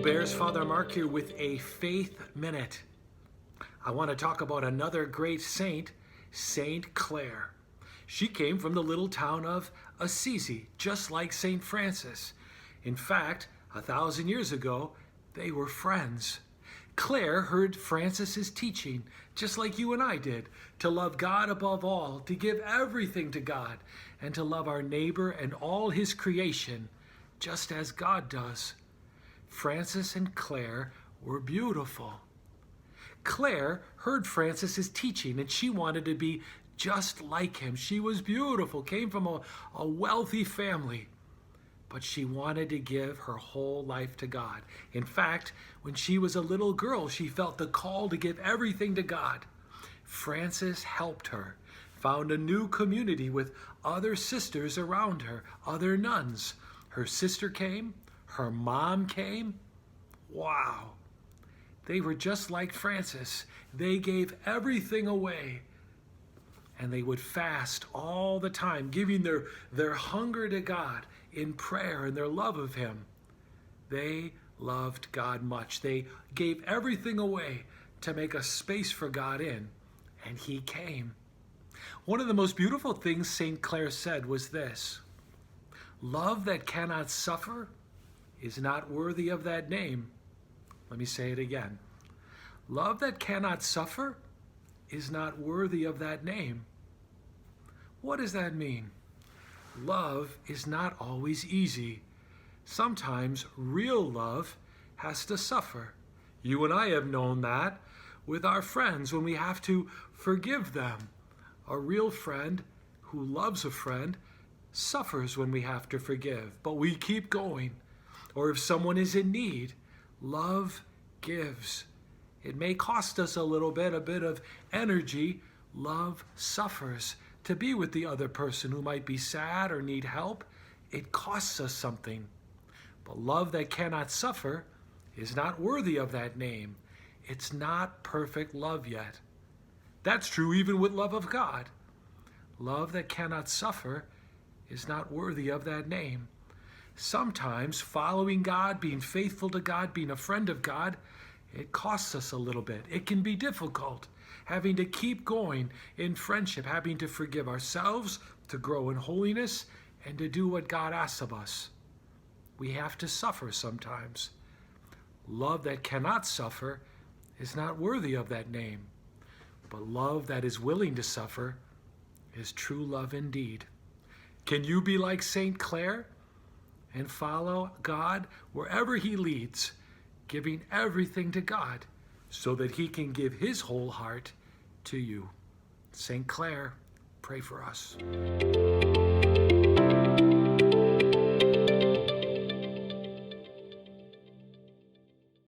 Bears, Father Mark here with a Faith Minute. I want to talk about another great saint, Saint Clare. She came from the little town of Assisi, just like Saint Francis. In fact, 1,000 years ago, they were friends. Clare heard Francis's teaching, just like you and I did, to love God above all, to give everything to God, and to love our neighbor and all his creation, just as God does. Francis and Clare were beautiful. Clare heard Francis's teaching and she wanted to be just like him. She was beautiful, came from a wealthy family, but she wanted to give her whole life to God. In fact, when she was a little girl, she felt the call to give everything to God. Francis helped her, found a new community with other sisters around her, other nuns. Her sister came. Her mom came. Wow. They were just like Francis. They gave everything away. And they would fast all the time, giving their hunger to God in prayer and their love of him. They loved God much. They gave everything away to make a space for God in. And he came. One of the most beautiful things St. Clare said was this: love that cannot suffer is not worthy of that name. Let me say it again. Love that cannot suffer is not worthy of that name. What does that mean? Love is not always easy. Sometimes real love has to suffer. You and I have known that with our friends when we have to forgive them. A real friend who loves a friend suffers when we have to forgive, but we keep going. Or if someone is in need, love gives. It may cost us a bit of energy. Love suffers. To be with the other person who might be sad or need help, it costs us something. But love that cannot suffer is not worthy of that name. It's not perfect love yet. That's true even with love of God. Love that cannot suffer is not worthy of that name. Sometimes following God, being faithful to God, being a friend of God, it costs us a little bit. It can be difficult, having to keep going in friendship, having to forgive ourselves, to grow in holiness, and to do what God asks of us. We have to suffer sometimes. Love that cannot suffer is not worthy of that name. But love that is willing to suffer is true love indeed. Can you be like St. Clare and follow God wherever he leads, giving everything to God so that he can give his whole heart to you? St. Clare, pray for us.